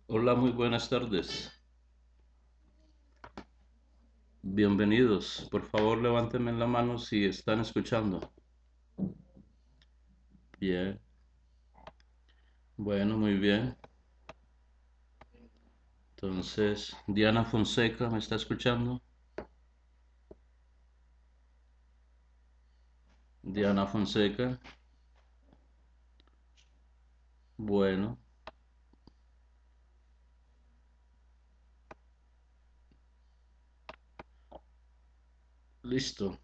Hola, muy buenas tardes. Bienvenidos. Por favor, levántenme la mano si están escuchando. Bien. Bueno, muy bien. Entonces, Diana Fonseca, ¿me está escuchando? Diana Fonseca. Bueno, listo.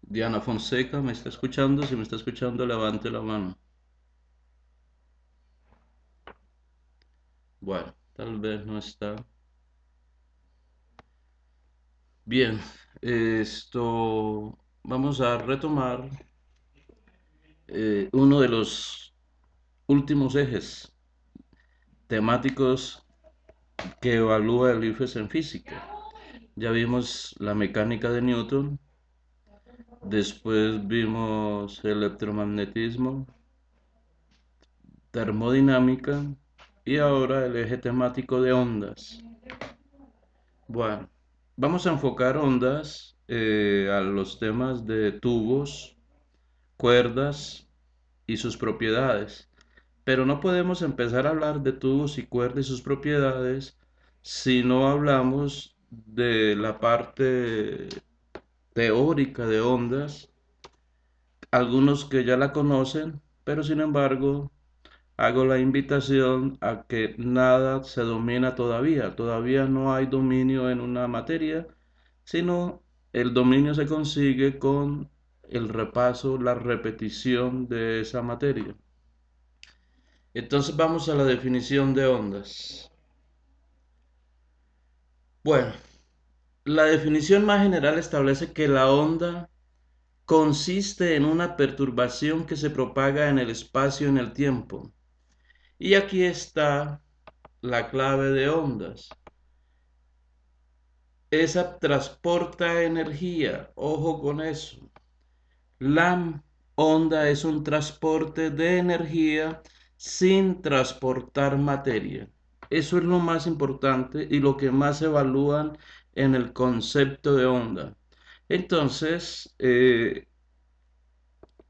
Diana Fonseca, ¿me está escuchando? Si me está escuchando, levante la mano. Bueno, tal vez no está. Bien, vamos a retomar uno de los últimos ejes temáticos que evalúa el IFES en física. Ya vimos la mecánica de Newton, después vimos electromagnetismo, termodinámica y ahora el eje temático de ondas. Bueno, vamos a enfocar ondas a los temas de tubos, cuerdas y sus propiedades. Pero no podemos empezar a hablar de tubos y cuerdas y sus propiedades si no hablamos de la parte teórica de ondas, algunos que ya la conocen, pero sin embargo hago la invitación a que nada se domina todavía, todavía no hay dominio en una materia, sino el dominio se consigue con el repaso, la repetición de esa materia. Entonces vamos a la definición de ondas. Bueno, la definición más general establece que la onda consiste en una perturbación que se propaga en el espacio y en el tiempo. Y aquí está la clave de ondas. Esa transporta energía, ojo con eso. La onda es un transporte de energía sin transportar materia. Eso es lo más importante y lo que más evalúan en el concepto de onda. Entonces,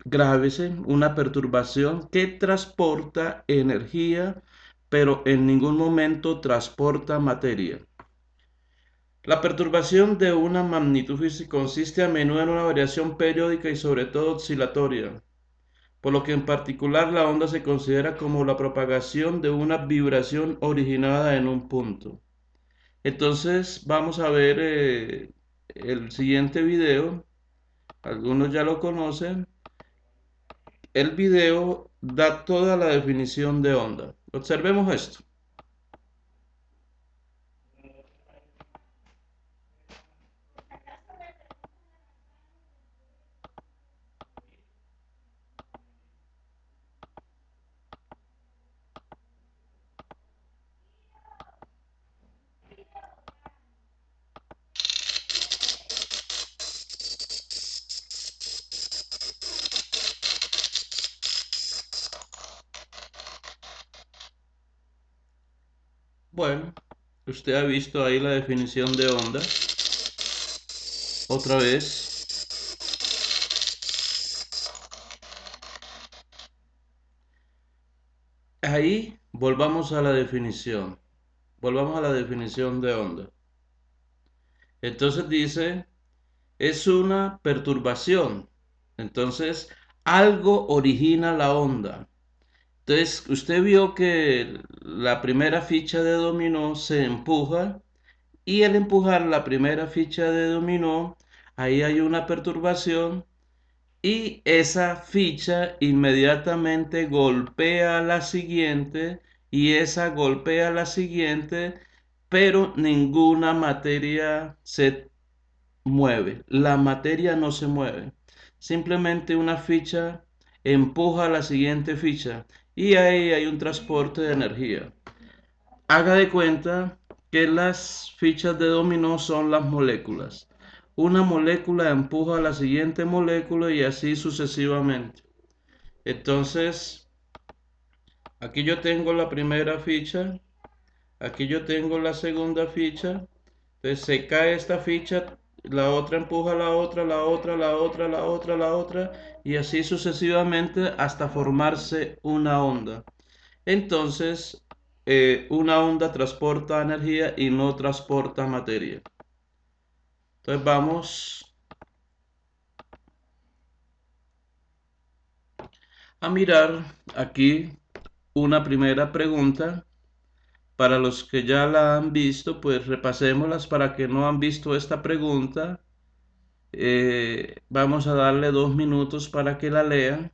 grábese una perturbación que transporta energía, pero en ningún momento transporta materia. La perturbación de una magnitud física consiste a menudo en una variación periódica y sobre todo oscilatoria, por lo que en particular la onda se considera como la propagación de una vibración originada en un punto. Entonces vamos a ver el siguiente video, algunos ya lo conocen. El video da toda la definición de onda. Observemos esto. Bueno, usted ha visto ahí la definición de onda. Otra vez. Ahí volvamos a la definición. Volvamos a la definición de onda. Entonces dice, es una perturbación. Entonces, algo origina la onda. Entonces, usted vio que la primera ficha de dominó se empuja y al empujar la primera ficha de dominó, ahí hay una perturbación y esa ficha inmediatamente golpea a la siguiente y esa golpea a la siguiente, pero ninguna materia se mueve. La materia no se mueve. Simplemente una ficha empuja a la siguiente ficha y ahí hay un transporte de energía. Haga de cuenta que las fichas de dominó son las moléculas. una molécula empuja a la siguiente molécula y así sucesivamente. Entonces, aquí yo tengo la primera ficha, aquí yo tengo la segunda ficha. Entonces se cae esta ficha, la otra empuja a la otra, la otra, la otra, la otra, la otra, y así sucesivamente hasta formarse una onda. Entonces, una onda transporta energía y no transporta materia. Entonces vamos a mirar aquí una primera pregunta. Para los que ya la han visto, pues repasémoslas para que no han visto esta pregunta. Vamos a darle 2 minutos para que la lean.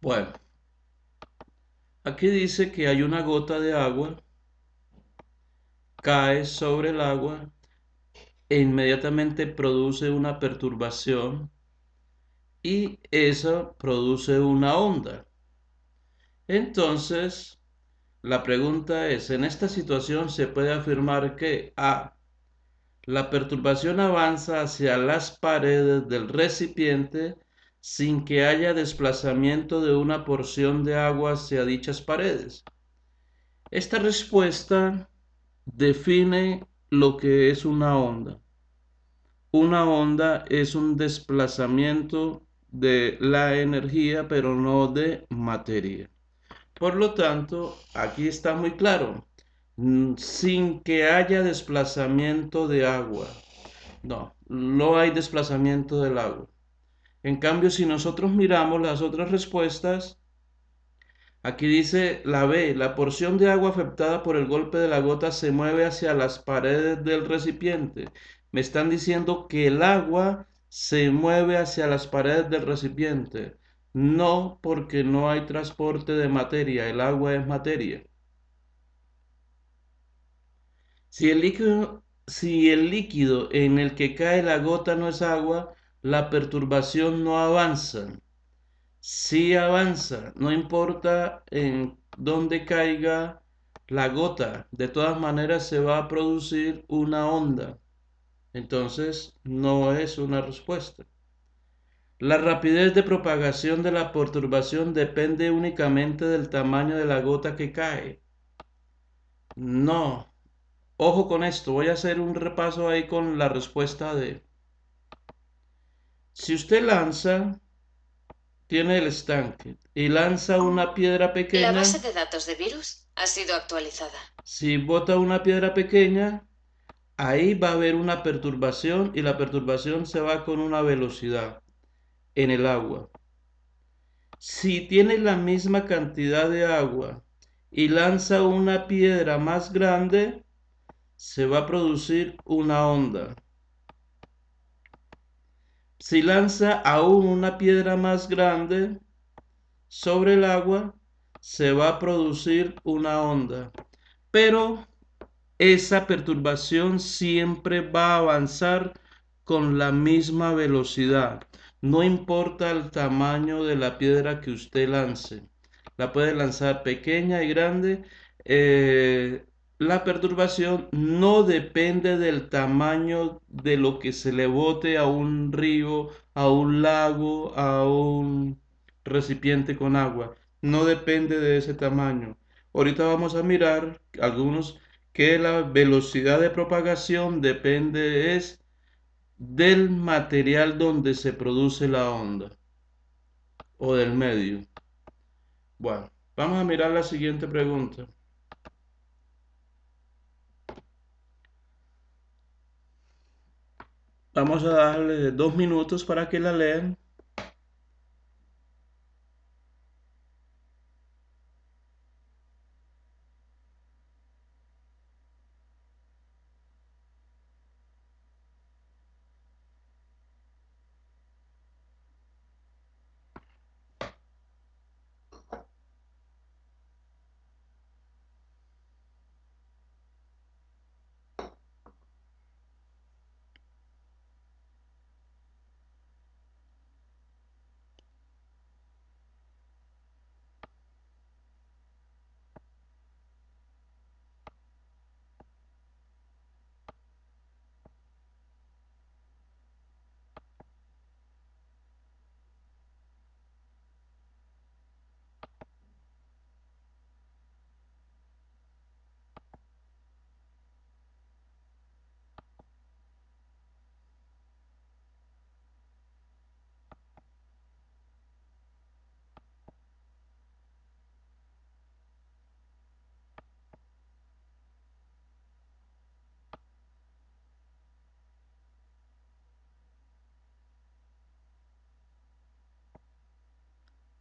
Bueno, aquí dice que hay una gota de agua, cae sobre el agua e inmediatamente produce una perturbación y eso produce una onda. Entonces, la pregunta es, en esta situación se puede afirmar que A, la perturbación avanza hacia las paredes del recipiente sin que haya desplazamiento de una porción de agua hacia dichas paredes. Esta respuesta define lo que es una onda. Una onda es un desplazamiento de la energía, pero no de materia. Por lo tanto, aquí está muy claro, sin que haya desplazamiento de agua. No, no hay desplazamiento del agua. En cambio, si nosotros miramos las otras respuestas, aquí dice la B, la porción de agua afectada por el golpe de la gota se mueve hacia las paredes del recipiente. Me están diciendo que el agua se mueve hacia las paredes del recipiente. No, porque no hay transporte de materia, el agua es materia. Si el líquido en el que cae la gota no es agua, la perturbación no avanza. Si avanza, no importa en dónde caiga la gota, de todas maneras se va a producir una onda. Entonces, no es una respuesta. La rapidez de propagación de la perturbación depende únicamente del tamaño de la gota que cae. No. Ojo con esto, voy a hacer un repaso ahí con la respuesta de... Si usted lanza, tiene el estanque, y lanza una piedra La pequeña, base de datos de virus ha sido actualizada. si bota una piedra pequeña, ahí va a haber una perturbación y la perturbación se va con una velocidad en el agua. Si tiene la misma cantidad de agua y lanza una piedra más grande, se va a producir una onda. Si lanza aún una piedra más grande sobre el agua, se va a producir una onda. Pero esa perturbación siempre va a avanzar con la misma velocidad. No importa el tamaño de la piedra que usted lance. La puede lanzar pequeña y grande. La perturbación no depende del tamaño de lo que se le bote a un río, a un lago, a un recipiente con agua. No depende de ese tamaño. Ahorita vamos a mirar algunos que la velocidad de propagación depende es del material donde se produce la onda o del medio. Bueno, vamos a mirar la siguiente pregunta. Vamos a darle 2 minutos para que la lean.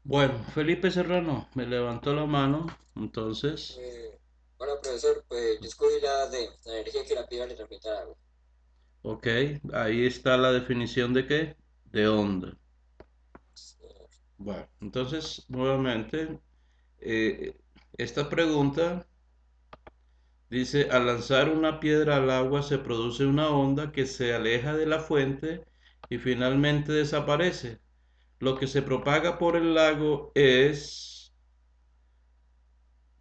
Bueno, Felipe Serrano me levantó la mano, entonces, Eh, bueno, profesor, pues yo escogí la D, la energía que la piedra le transmite al agua. ok, ahí está la definición de qué, de onda. Bueno, entonces, nuevamente, eh, esta pregunta dice, al lanzar una piedra al agua se produce una onda que se aleja de la fuente y finalmente desaparece. Lo que se propaga por el lago es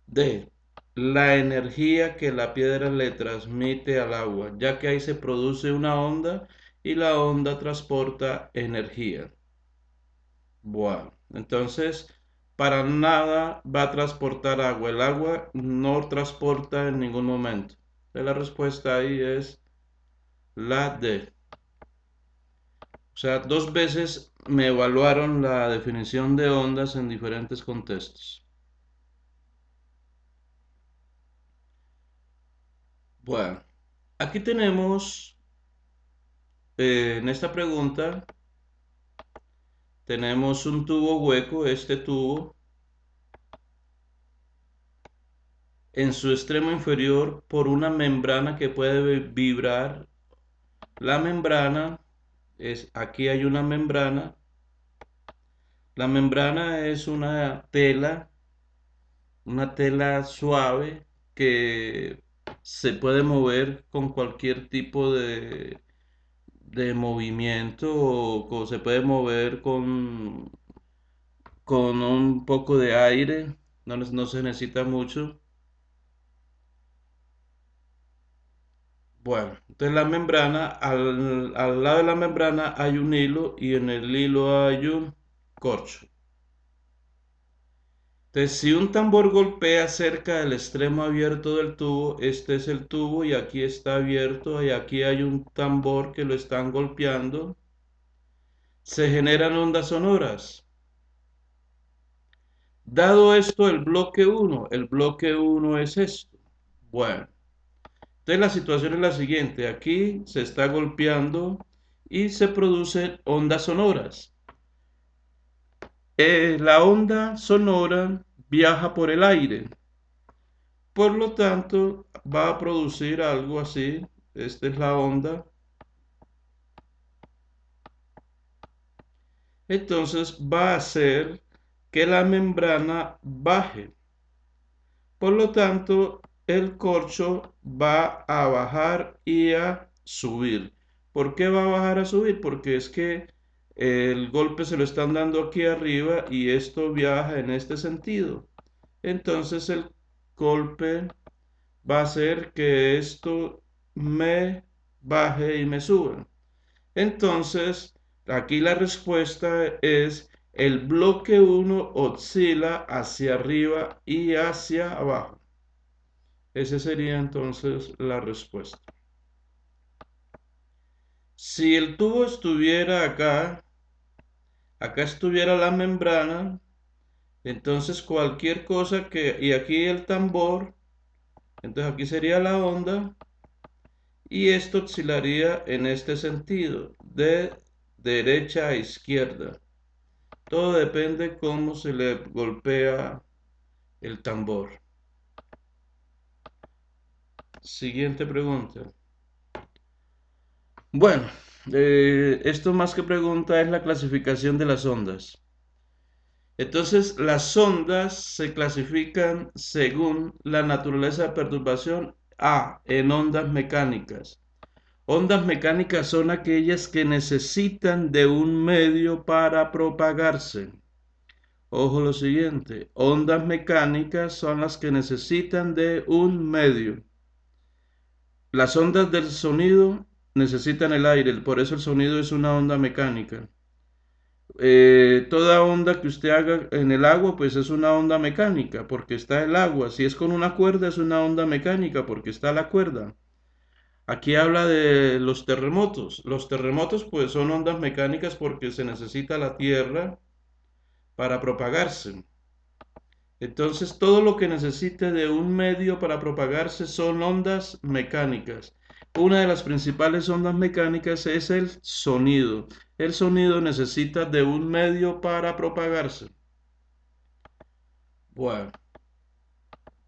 D. La energía que la piedra le transmite al agua, ya que ahí se produce una onda y la onda transporta energía. Bueno, entonces para nada va a transportar agua. El agua no transporta en ningún momento. Entonces, la respuesta ahí es la D. O sea, 2 veces me evaluaron la definición de ondas en diferentes contextos. Bueno, aquí tenemos, en esta pregunta, tenemos un tubo hueco, este tubo, en su extremo inferior por una membrana que puede vibrar. La membrana aquí hay la membrana es una tela suave que se puede mover con cualquier tipo de movimiento o se puede mover con un poco de aire, no se necesita mucho. Bueno, entonces la membrana, al lado de la membrana hay un hilo y en el hilo hay un corcho. Entonces, si un tambor golpea cerca del extremo abierto del tubo, este es el tubo y aquí está abierto y aquí hay un tambor que lo están golpeando, se generan ondas sonoras. Dado esto, el bloque uno es esto. Bueno, entonces la situación es la siguiente, aquí se está golpeando y se producen ondas sonoras. La onda sonora viaja por el aire. Por lo tanto, va a producir algo así. Esta es la onda. Entonces va a hacer que la membrana baje. Por lo tanto, el corcho va a bajar y a subir. ¿Por qué va a bajar a subir? Porque es que el golpe se lo están dando aquí arriba y esto viaja en este sentido. Entonces el golpe va a hacer que esto me baje y me suba. Entonces, aquí la respuesta es el bloque uno oscila hacia arriba y hacia abajo. Esa sería entonces la respuesta. Si el tubo estuviera acá estuviera la membrana, entonces cualquier cosa y aquí el tambor, entonces aquí sería la onda, y esto oscilaría en este sentido, de derecha a izquierda. Todo depende cómo se le golpea el tambor. Siguiente pregunta. Bueno, esto más que pregunta es la clasificación de las ondas. Entonces, las ondas se clasifican según la naturaleza de perturbación. En ondas mecánicas. Ondas mecánicas son aquellas que necesitan de un medio para propagarse. Ojo lo siguiente, ondas mecánicas son las que necesitan de un medio. Las ondas del sonido necesitan el aire, por eso el sonido es una onda mecánica. Toda onda que usted haga en el agua, pues es una onda mecánica, porque está el agua. Si es con una cuerda, es una onda mecánica, porque está la cuerda. Aquí habla de los terremotos. Los terremotos, pues son ondas mecánicas porque se necesita la tierra para propagarse. Entonces, todo lo que necesite de un medio para propagarse son ondas mecánicas. Una de las principales ondas mecánicas es el sonido. El sonido necesita de un medio para propagarse. Bueno,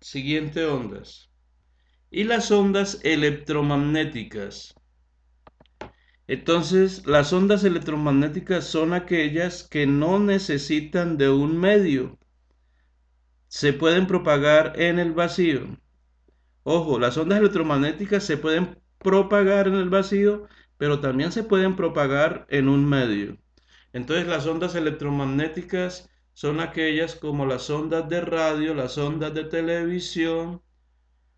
siguiente ondas. Y las ondas electromagnéticas. Entonces, las ondas electromagnéticas son aquellas que no necesitan de un medio. Se pueden propagar en el vacío. Ojo, las ondas electromagnéticas se pueden propagar en el vacío, pero también se pueden propagar en un medio. Entonces, las ondas electromagnéticas son aquellas como las ondas de radio, las ondas de televisión,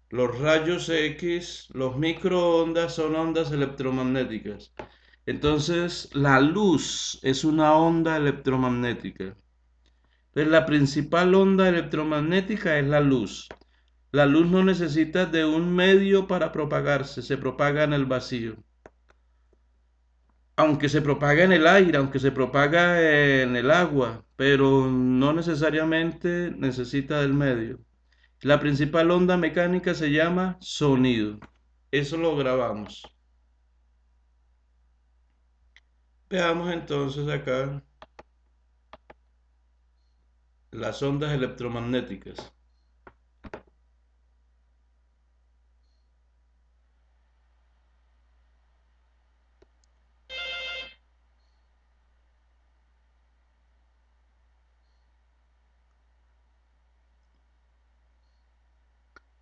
los rayos X, los microondas son ondas electromagnéticas. Entonces, la luz es una onda electromagnética. Entonces, la principal onda electromagnética es la luz. La luz no necesita de un medio para propagarse, se propaga en el vacío. Aunque se propaga en el aire, aunque se propaga en el agua, pero no necesariamente necesita del medio. La principal onda mecánica se llama sonido. Eso lo grabamos. Veamos entonces acá las ondas electromagnéticas.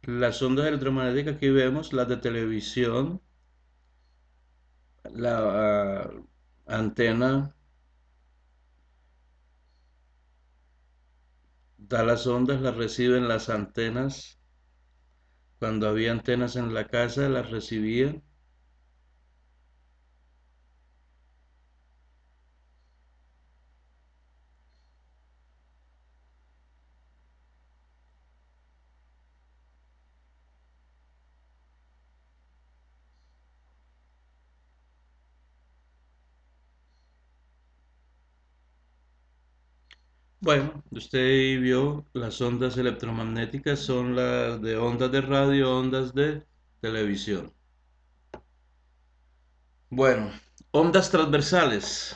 Las ondas electromagnéticas que vemos, las de televisión, la antena da las ondas, las reciben las antenas. Cuando había antenas en la casa, las recibían. Bueno, usted vio las ondas electromagnéticas son las de ondas de radio, ondas de televisión. Bueno, ondas transversales.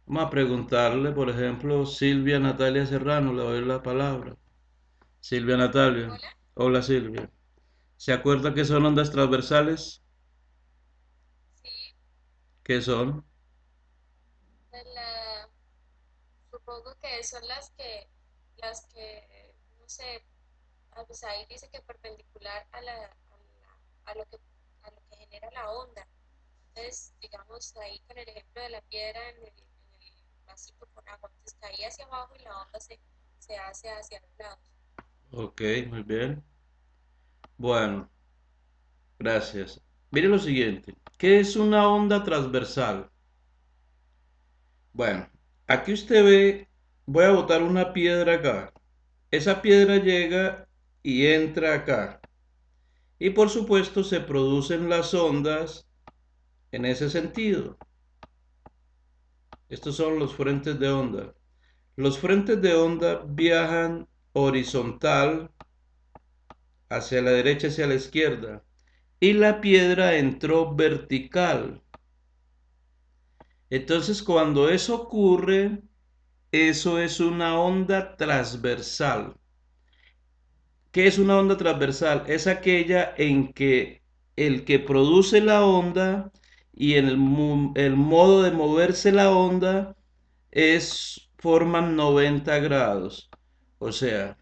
Vamos a preguntarle, por ejemplo, Silvia Natalia Serrano, le doy la palabra. Silvia Natalia. Hola, Hola Silvia. ¿Se acuerda qué son ondas transversales? sí, ¿Qué son? de supongo que son no sé, pues ahí dice que perpendicular a a lo que genera la onda. Entonces, digamos, ahí con el ejemplo de la piedra en el vasito con agua, entonces caía hacia abajo y la onda se hace hacia los lados. Ok, muy bien. Bueno, gracias. Mire lo siguiente. ¿Qué es una onda transversal? Bueno, aquí usted ve, voy a botar una piedra acá. Esa piedra llega y entra acá. Y por supuesto se producen las ondas en ese sentido. Estos son los frentes de onda. Los frentes de onda viajan horizontal hacia la derecha y hacia la izquierda. Y la piedra entró vertical. Entonces, cuando eso ocurre, eso es una onda transversal. ¿Qué es una onda transversal? Es aquella en que el que produce la onda y en el modo de moverse la onda forman 90 grados. O sea,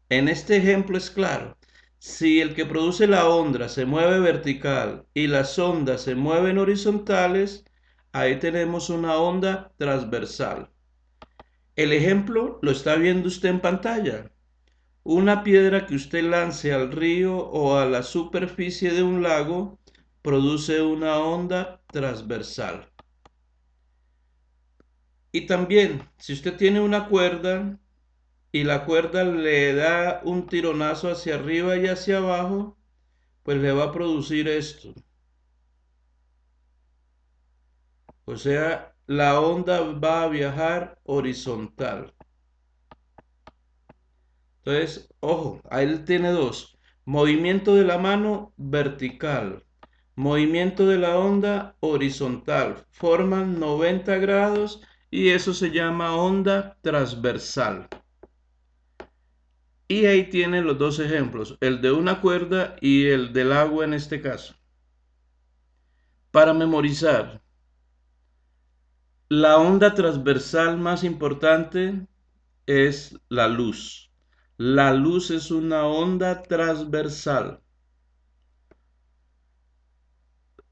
en este ejemplo es claro. Si el que produce la onda se mueve vertical y las ondas se mueven horizontales, ahí tenemos una onda transversal. El ejemplo lo está viendo usted en pantalla. Una piedra que usted lance al río o a la superficie de un lago produce una onda transversal. Y también, si usted tiene una cuerda y la cuerda le da un tironazo hacia arriba y hacia abajo, pues le va a producir esto. O sea, la onda va a viajar horizontal. Entonces, ojo, ahí tiene dos. Movimiento de la mano vertical. Movimiento de la onda horizontal. Forman 90 grados y eso se llama onda transversal. Y ahí tienen los dos ejemplos, el de una cuerda y el del agua en este caso. Para memorizar, la onda transversal más importante es la luz. La luz es una onda transversal.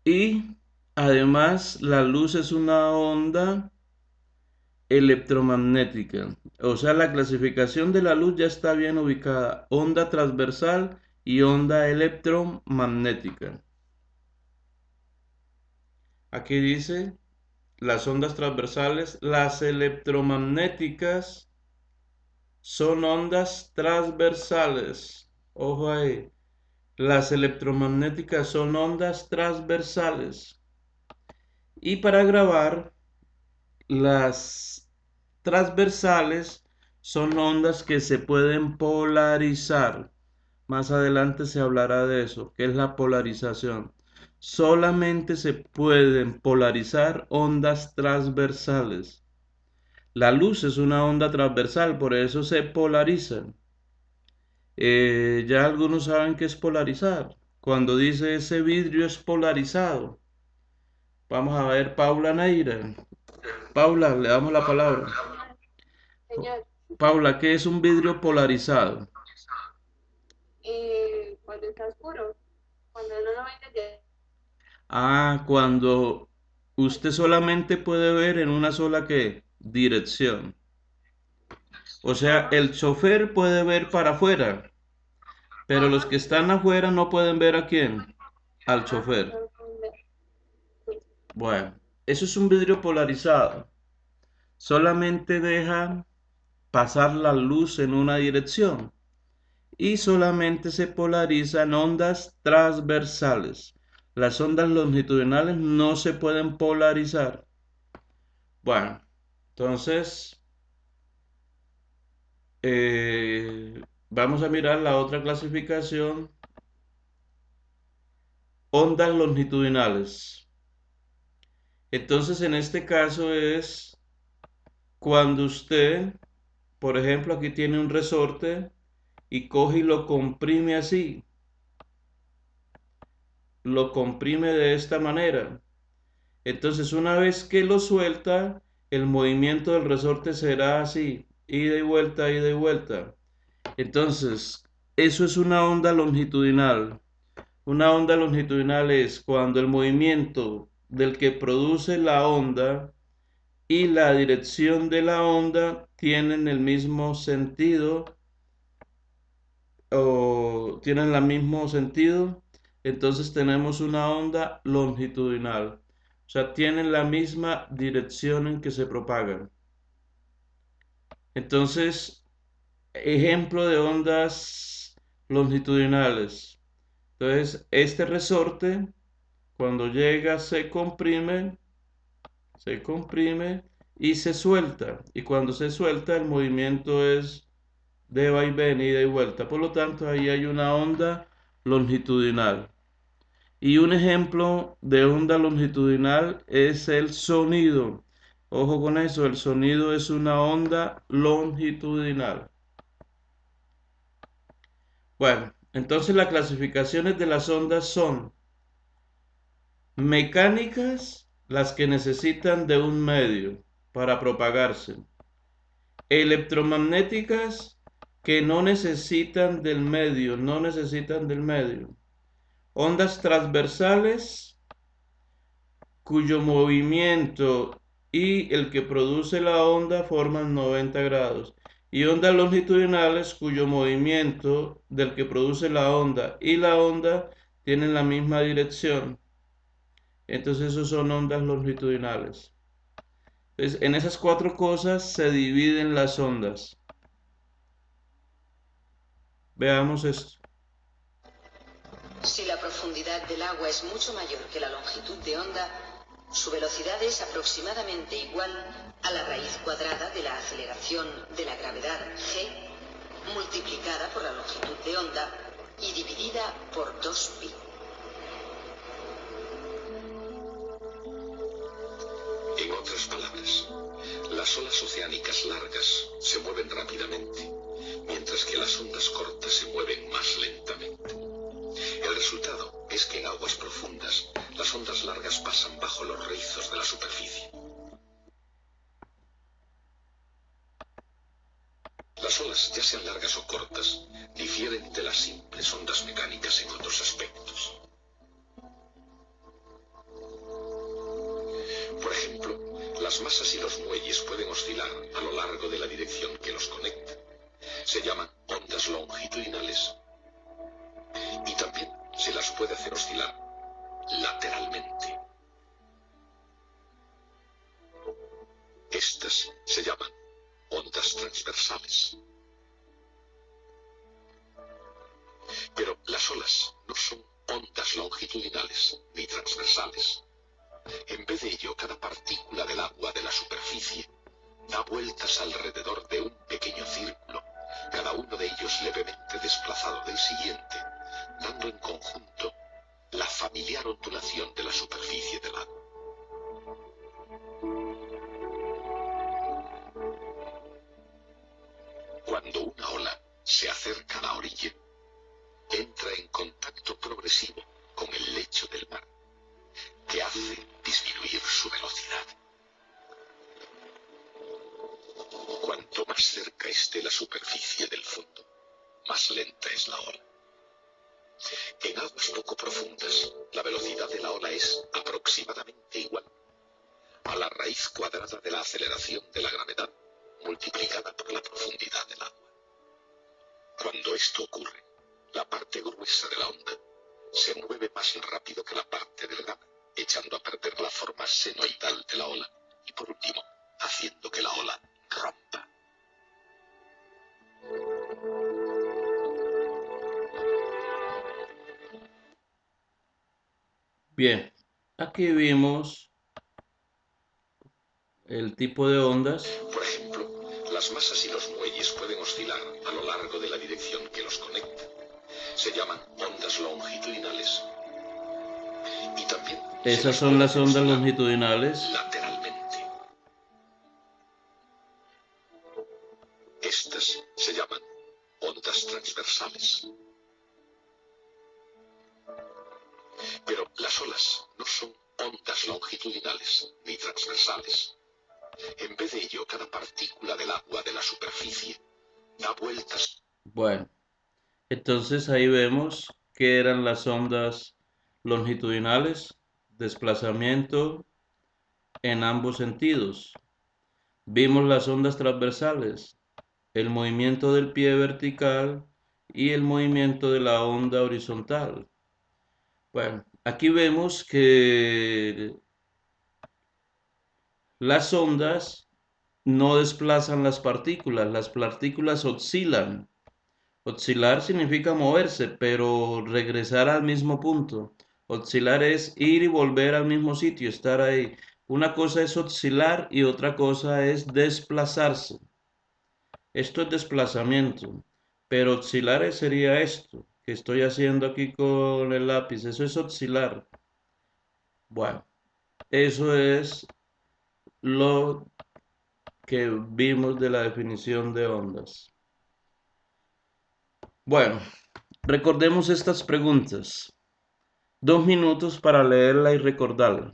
Y además la luz es una onda electromagnética. O sea, la clasificación de la luz ya está bien ubicada. Onda transversal y onda electromagnética. Aquí dice las ondas transversales, las electromagnéticas son ondas transversales. Ojo ahí. Las electromagnéticas son ondas transversales. Y para grabar, las transversales son ondas que se pueden polarizar. Más adelante se hablará de eso, que es la polarización. Solamente se pueden polarizar ondas transversales. La luz es una onda transversal, por eso se polarizan. Ya algunos saben qué es polarizar. Cuando dice ese vidrio es polarizado. Vamos a ver, Paula Neira. Paula, le damos la palabra. Señor, Paula, ¿qué es un vidrio polarizado? cuando está oscuro, cuando no lo ven desde... Ah, cuando usted solamente puede ver en una sola ¿qué? Dirección. O sea, Ajá. el chofer puede ver para afuera, pero los Ajá. que están afuera no pueden ver a quién, al Ajá, chofer. no, sí. Bueno, eso es un vidrio polarizado. Solamente deja pasar la luz en una dirección y solamente se polarizan ondas transversales. Las ondas longitudinales no se pueden polarizar. Bueno, entonces vamos a mirar la otra clasificación, ondas longitudinales. Entonces, en este caso es cuando usted, por ejemplo, aquí tiene un resorte y coge y lo comprime así, lo comprime de esta manera. Entonces, una vez que lo suelta, el movimiento del resorte será así, ida y vuelta, ida y vuelta. Entonces, eso es una onda longitudinal. Una onda longitudinal es cuando el movimiento del que produce la onda y la dirección de la onda tienen el mismo sentido o tienen el mismo sentido, entonces tenemos una onda longitudinal. O sea, tienen la misma dirección en que se propagan. Entonces, ejemplo de ondas longitudinales. Entonces, este resorte, Cuando llega se comprime y se suelta. Y cuando se suelta el movimiento es de vaivén, ida y vuelta. Por lo tanto, ahí hay una onda longitudinal. Y un ejemplo de onda longitudinal es el sonido. Ojo con eso, el sonido es una onda longitudinal. Bueno, entonces las clasificaciones de las ondas son mecánicas, las que necesitan de un medio para propagarse. Electromagnéticas, que no necesitan del medio, Ondas transversales, cuyo movimiento y el que produce la onda forman 90 grados. Y ondas longitudinales, cuyo movimiento del que produce la onda y la onda tienen la misma dirección. Entonces, esos son ondas longitudinales. Entonces, en esas cuatro cosas se dividen las ondas. Veamos esto. Si la profundidad del agua es mucho mayor que la longitud de onda, su velocidad es aproximadamente igual a la raíz cuadrada de la aceleración de la gravedad g multiplicada por la longitud de onda y dividida por 2pi. En otras palabras, las olas oceánicas largas se mueven rápidamente, mientras que las ondas cortas se mueven más lentamente. El resultado es que en aguas profundas, las ondas largas pasan bajo los rizos de la superficie. Las olas, ya sean largas o cortas, difieren de las simples ondas mecánicas en otros aspectos. Por ejemplo, las masas y los muelles pueden oscilar a lo largo de la dirección que los conecta. Se llaman ondas longitudinales. Y también se las puede hacer oscilar lateralmente. Estas se llaman ondas transversales. Pero las olas no son ondas longitudinales ni transversales. En vez de ello, cada partícula del agua de la superficie da vueltas alrededor de un pequeño círculo, cada uno de ellos levemente desplazado del siguiente, dando en conjunto la familiar ondulación de la superficie del agua. Cuando una ola se acerca a la orilla, entra en contacto progresivo con el lecho del mar, que hace disminuir su velocidad. Cuanto más cerca esté la superficie del fondo, más lenta es la ola. En aguas poco profundas, la velocidad de la ola es aproximadamente igual a la raíz cuadrada de la aceleración de la gravedad multiplicada por la profundidad del agua. Cuando esto ocurre, la parte gruesa de la onda se mueve más rápido que la parte delgada, echando a perder la forma senoidal de la ola y, por último, haciendo que la ola rompa. Bien, aquí vimos el tipo de ondas. Por ejemplo, las masas y los muelles pueden oscilar a lo largo de la dirección que los conecta. Se llaman ondas longitudinales. Y también Esas son las ondas longitudinales. lateralmente. Estas se llaman ondas transversales. Pero las olas no son ondas longitudinales ni transversales. En vez de ello, cada partícula del agua de la superficie da vueltas. Bueno, entonces ahí vemos que eran las ondas longitudinales, desplazamiento en ambos sentidos. Vimos las ondas transversales, el movimiento del pie vertical y el movimiento de la onda horizontal. Bueno, aquí vemos que las ondas no desplazan las partículas oscilan. Oscilar significa moverse, pero regresar al mismo punto. Oscilar es ir y volver al mismo sitio, estar ahí. Una cosa es oscilar y otra cosa es desplazarse. Esto es desplazamiento, pero oscilar sería esto que estoy haciendo aquí con el lápiz. Eso es oscilar. Bueno, eso es lo que vimos de la definición de ondas. Bueno, recordemos estas preguntas. 2 minutos para leerla y recordarla.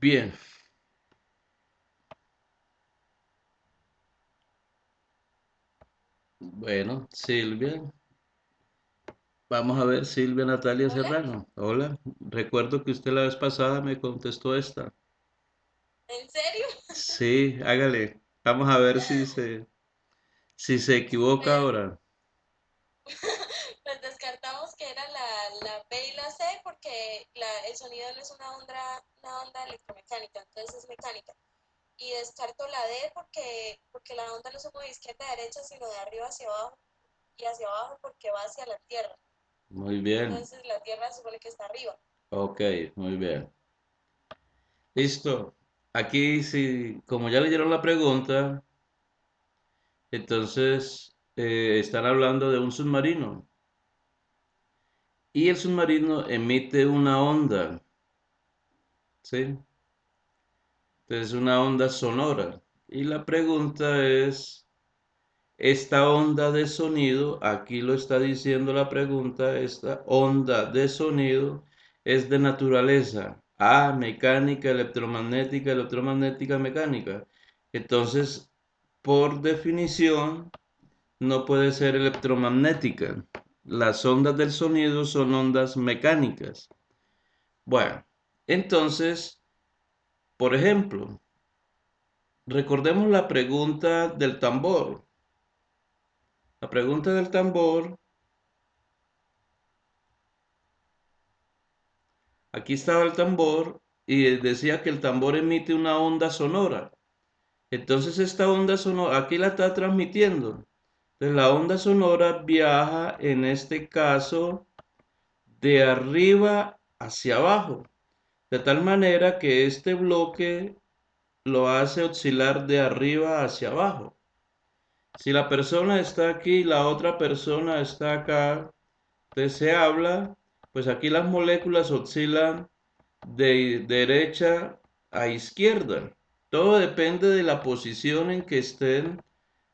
Bien, bueno, Silvia. Vamos a ver, Silvia Natalia Hola, Serrano. Hola, recuerdo que usted la vez pasada me contestó esta. ¿en serio? Sí, hágale. Vamos a ver si se equivoca Pues, ahora. pues descartamos que era la B y la C porque el sonido no es una onda electromecánica, entonces es mecánica. Y descarto la D porque la onda no se mueve de izquierda a derecha, sino de arriba hacia abajo y hacia abajo porque va hacia la Tierra. Muy bien. Entonces la Tierra se supone que está arriba. Ok, muy bien. Listo. Aquí, sí, como ya leyeron la pregunta, entonces están hablando de un submarino. Y el submarino emite una onda, ¿sí? Entonces, una onda sonora. Y la pregunta es, esta onda de sonido, aquí lo está diciendo la pregunta, esta onda de sonido es de naturaleza A, mecánica, electromagnética, mecánica. Entonces, por definición, no puede ser electromagnética. Las ondas del sonido son ondas mecánicas. Bueno, entonces, por ejemplo, recordemos la pregunta del tambor. La pregunta del tambor, aquí estaba el tambor y decía que el tambor emite una onda sonora. Entonces esta onda sonora, aquí la está transmitiendo. Entonces la onda sonora viaja, en este caso, de arriba hacia abajo, de tal manera que este bloque lo hace oscilar de arriba hacia abajo. Si la persona está aquí y la otra persona está acá, entonces se habla, pues aquí las moléculas oscilan de derecha a izquierda. Todo depende de la posición en que estén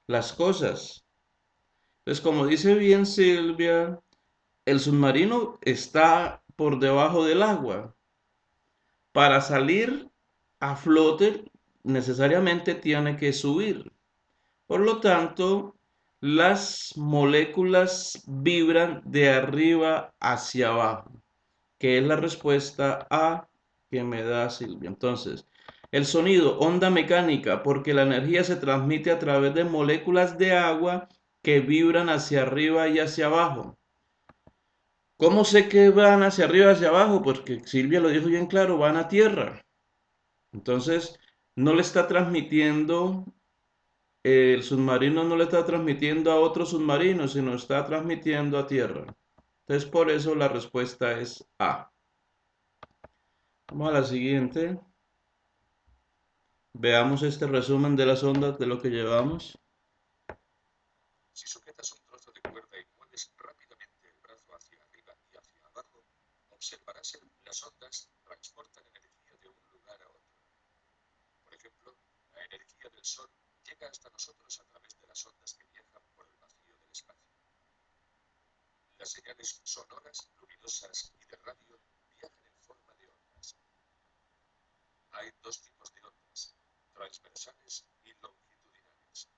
las cosas. Entonces, como dice bien Silvia, el submarino está por debajo del agua. Para salir a flote, necesariamente tiene que subir. Por lo tanto, las moléculas vibran de arriba hacia abajo, que es la respuesta A que me da Silvia. Entonces, el sonido, onda mecánica, porque la energía se transmite a través de moléculas de agua que vibran hacia arriba y hacia abajo. ¿Cómo sé que van hacia arriba y hacia abajo? Porque Silvia lo dijo bien claro, van a tierra. Entonces, no le está transmitiendo, el submarino no le está transmitiendo a otro submarino, sino está transmitiendo a tierra. Entonces, por eso la respuesta es A. Vamos a la siguiente. Veamos este resumen de las ondas de lo que llevamos. Si sujetas un trozo de cuerda y mueves rápidamente el brazo hacia arriba y hacia abajo, observarás que las ondas transportan energía de un lugar a otro. Por ejemplo, la energía del Sol llega hasta nosotros a través de las ondas que viajan por el vacío del espacio. Las señales sonoras, luminosas y de radio viajan en forma de ondas. Hay dos tipos de ondas, transversales y longitudinales.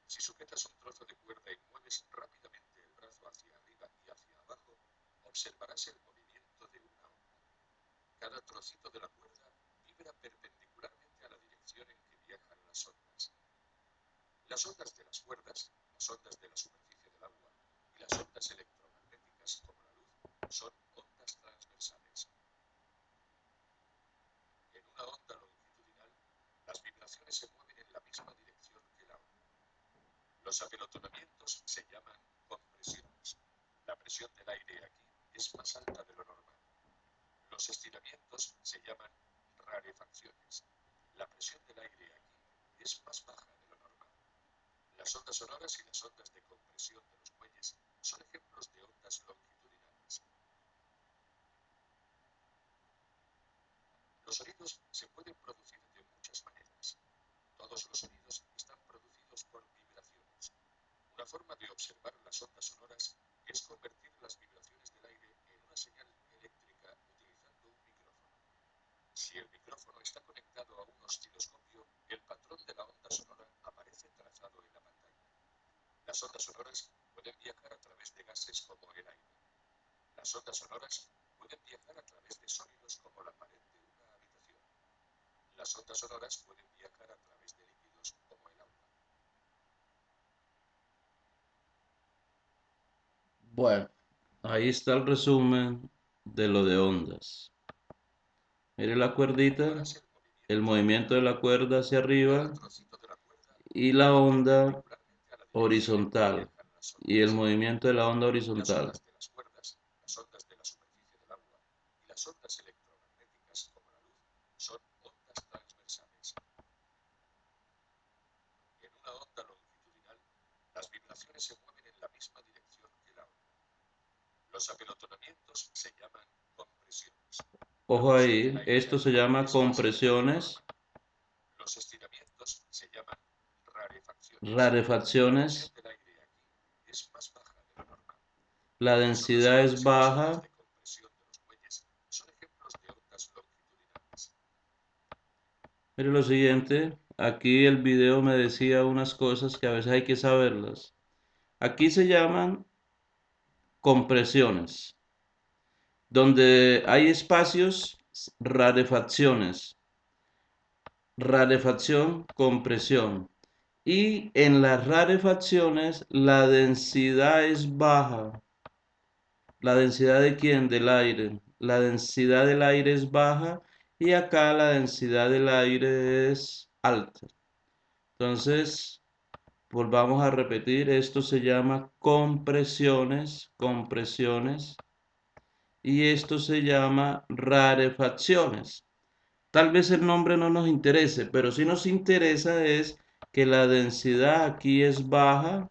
Si sujetas un trozo de cuerda y mueves rápidamente el brazo hacia arriba y hacia abajo, observarás el movimiento de una onda. Cada trocito de la cuerda vibra perpendicularmente a la dirección en que viajan las ondas. Las ondas de las cuerdas, las ondas de la superficie del agua y las ondas electromagnéticas como la luz son ondas transversales. En una onda longitudinal, las vibraciones se mueven en la misma dirección que la onda. Los apelotonamientos se llaman compresiones. La presión del aire aquí es más alta de lo normal. Los estiramientos se llaman rarefacciones. La presión del aire aquí es más baja de lo normal. Las ondas sonoras y las ondas de compresión de los muelles son ejemplos de ondas longitudinales. Los sonidos se pueden producir de muchas maneras. Todos los sonidos están producidos por vibraciones. Una forma de observar las ondas sonoras es convertir las vibraciones del aire en una señal eléctrica utilizando un micrófono. Si el micrófono está conectado a un osciloscopio, el patrón de la onda sonora aparece trazado en la pantalla. Las ondas sonoras pueden viajar a través de gases como el aire. Las ondas sonoras pueden viajar a través de sólidos como la pared de una habitación. Las ondas sonoras pueden viajar a través de líquidos como el agua. Bueno, ahí está el resumen de lo de ondas. Mire la cuerdita, el movimiento de la cuerda hacia arriba y la onda horizontal y el movimiento de la onda Las horizontal. ondas de las cuerdas, las ondas de la superficie del agua y las ondas electromagnéticas como la luz son ondas transversales. En una onda longitudinal, las vibraciones se mueven en la misma dirección que la onda. Los apelotonamientos se llaman compresiones. Ojo ahí, esto se llama compresiones, Los estiramientos se llaman rarefacciones. rarefacciones, La presión del aire aquí es más baja de lo normal. la densidad es baja. De compresión de los muelles son ejemplos de ondas longitudinales. Mire lo siguiente, aquí el video me decía unas cosas que a veces hay que saberlas. Aquí se llaman compresiones, donde hay espacios, rarefacciones, rarefacción, compresión. Y en las rarefacciones la densidad es baja. ¿La densidad de quién? Del aire. La densidad del aire es baja y acá la densidad del aire es alta. Entonces, volvamos a repetir, esto se llama compresiones, compresiones, y esto se llama rarefacciones. Tal vez el nombre no nos interese, pero sí nos interesa es que la densidad aquí es baja.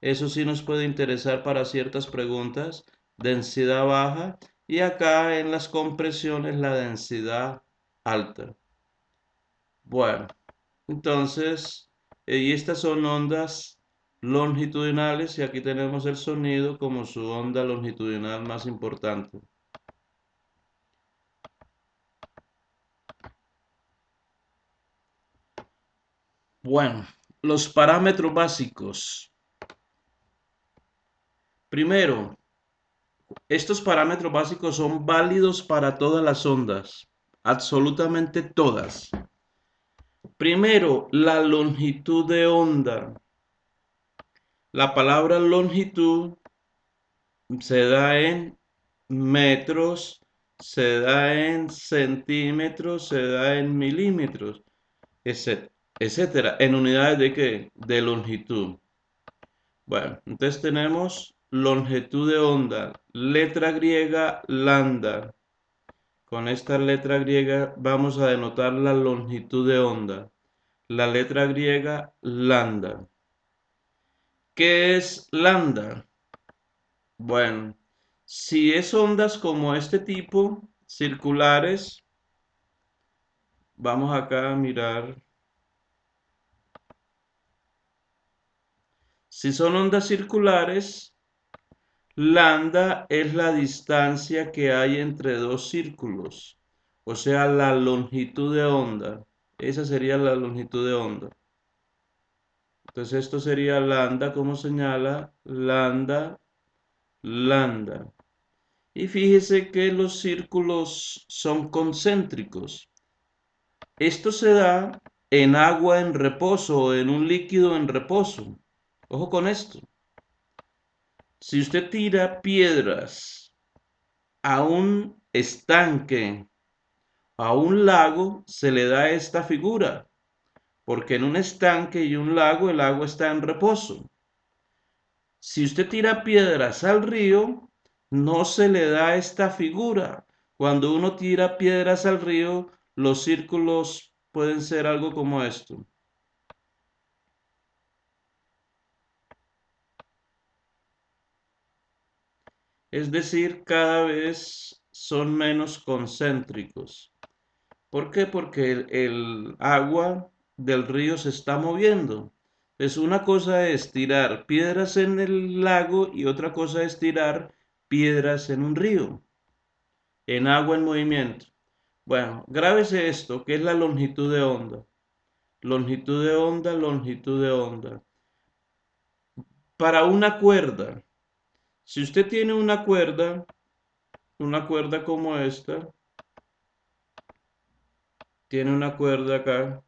Eso sí nos puede interesar para ciertas preguntas. Densidad baja. Y acá en las compresiones la densidad alta. Bueno, entonces, y estas son ondas longitudinales y aquí tenemos el sonido como su onda longitudinal más importante. Bueno, los parámetros básicos. Primero, estos parámetros básicos son válidos para todas las ondas, absolutamente todas. Primero, la longitud de onda. La palabra longitud se da en metros, se da en centímetros, se da en milímetros, etcétera. ¿En unidades de qué? De longitud. Bueno, entonces tenemos longitud de onda, letra griega lambda. Con esta letra griega vamos a denotar la longitud de onda. La letra griega lambda. ¿Qué es lambda? Bueno, si es ondas como este tipo, circulares, vamos acá a mirar. Si son ondas circulares, lambda es la distancia que hay entre dos círculos, o sea, la longitud de onda. Esa sería la longitud de onda. Entonces esto sería lambda, como señala, lambda, lambda. Y fíjese que los círculos son concéntricos. Esto se da en agua en reposo o en un líquido en reposo. Ojo con esto. Si usted tira piedras a un estanque, a un lago, se le da esta figura, porque en un estanque y un lago el agua está en reposo. Si usted tira piedras al río, no se le da esta figura. Cuando uno tira piedras al río, los círculos pueden ser algo como esto. Es decir, cada vez son menos concéntricos. ¿Por qué? Porque el agua del río se está moviendo. Pues una cosa es tirar piedras en el lago y otra cosa es tirar piedras en un río, en agua en movimiento. Bueno, grábese esto, que es la longitud de onda. Longitud de onda, longitud de onda. Para una cuerda, si usted tiene una cuerda como esta, tiene una cuerda acá,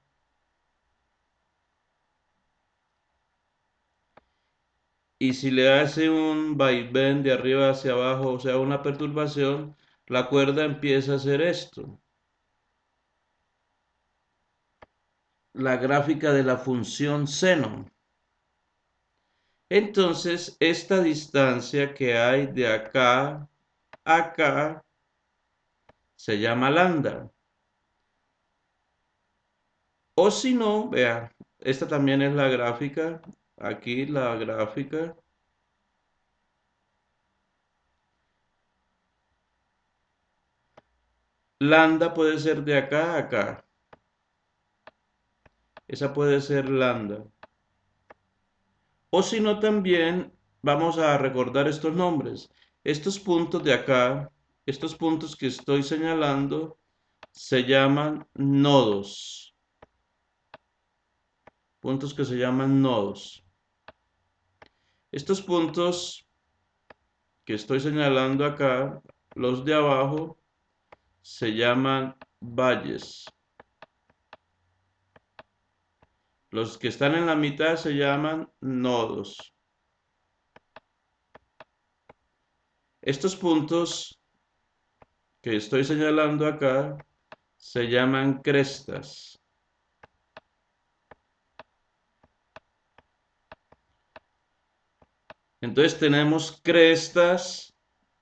y si le hace un vaivén de arriba hacia abajo, o sea, una perturbación, la cuerda empieza a hacer esto. La gráfica de la función seno. Entonces, esta distancia que hay de acá a acá se llama lambda. O si no, vea, esta también es la gráfica. Aquí la gráfica. Lambda puede ser de acá a acá. Esa puede ser lambda. O si no, también vamos a recordar estos nombres. Estos puntos de acá, estos puntos que estoy señalando, se llaman nodos. Puntos que se llaman nodos. Estos puntos que estoy señalando acá, los de abajo, se llaman valles. Los que están en la mitad se llaman nodos. Estos puntos que estoy señalando acá se llaman crestas. Entonces tenemos crestas,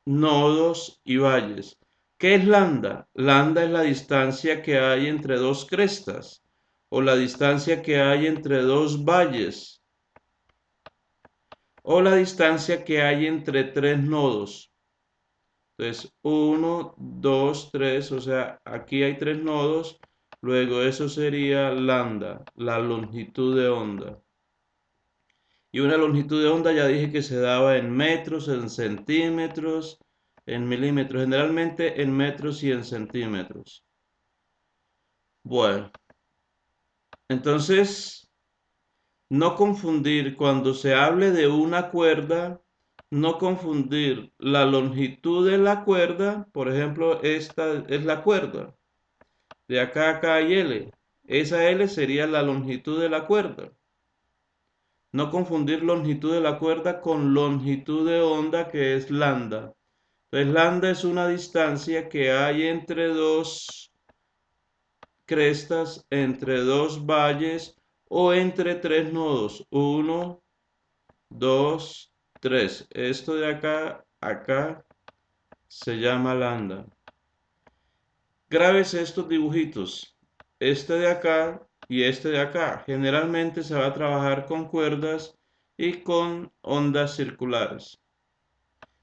nodos y valles. ¿Qué es lambda? Lambda es la distancia que hay entre dos crestas o la distancia que hay entre dos valles o la distancia que hay entre tres nodos. Entonces, 1, 2, 3, o sea, aquí hay tres nodos, Luego eso sería lambda, la longitud de onda. Y una longitud de onda ya dije que se daba en metros, en centímetros, en milímetros, generalmente en metros y en centímetros. Bueno, entonces no confundir cuando se hable de una cuerda, no confundir la longitud de la cuerda, por ejemplo, esta es la cuerda, de acá a acá hay L. Esa L sería la longitud de la cuerda. No confundir longitud de la cuerda con longitud de onda, que es lambda. Entonces, lambda es una distancia que hay entre dos crestas, entre dos valles o entre tres nodos. Uno, dos, tres. Esto de acá, acá, se llama lambda. Grábese estos dibujitos. Este de acá y este de acá. Generalmente se va a trabajar con cuerdas y con ondas circulares.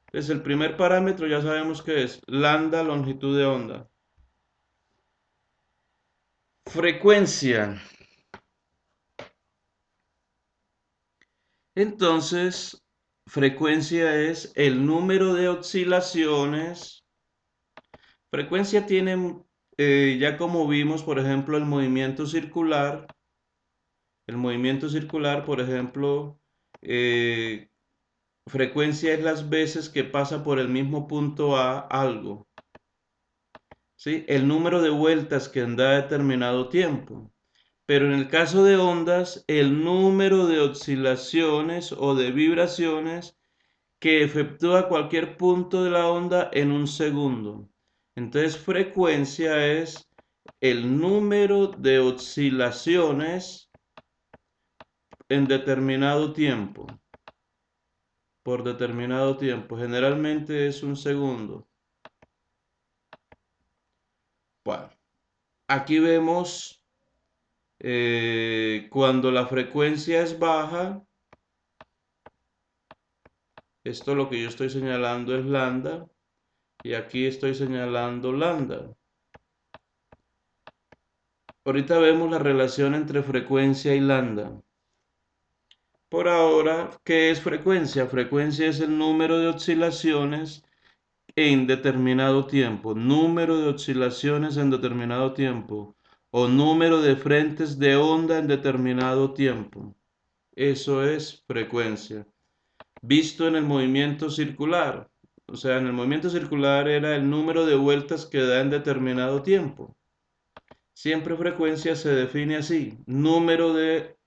Entonces el primer parámetro ya sabemos que es lambda, longitud de onda. Frecuencia. Entonces, frecuencia es el número de oscilaciones. Frecuencia tiene, ya como vimos, por ejemplo, el movimiento circular. El movimiento circular, por ejemplo, frecuencia es las veces que pasa por el mismo punto A algo. ¿Sí? El número de vueltas que da determinado tiempo. Pero en el caso de ondas, el número de oscilaciones o de vibraciones que efectúa cualquier punto de la onda en un segundo. Entonces, frecuencia es el número de oscilaciones en determinado tiempo, por determinado tiempo. Generalmente es un segundo. Bueno, aquí vemos cuando la frecuencia es baja. Esto lo que yo estoy señalando es lambda y aquí estoy señalando lambda. Ahorita vemos la relación entre frecuencia y lambda. Por ahora, ¿qué es frecuencia? Frecuencia es el número de oscilaciones en determinado tiempo, número de oscilaciones en determinado tiempo o número de frentes de onda en determinado tiempo. Eso es frecuencia. Visto en el movimiento circular. O sea, en el movimiento circular era el número de vueltas que da en determinado tiempo. Siempre frecuencia se define así, número de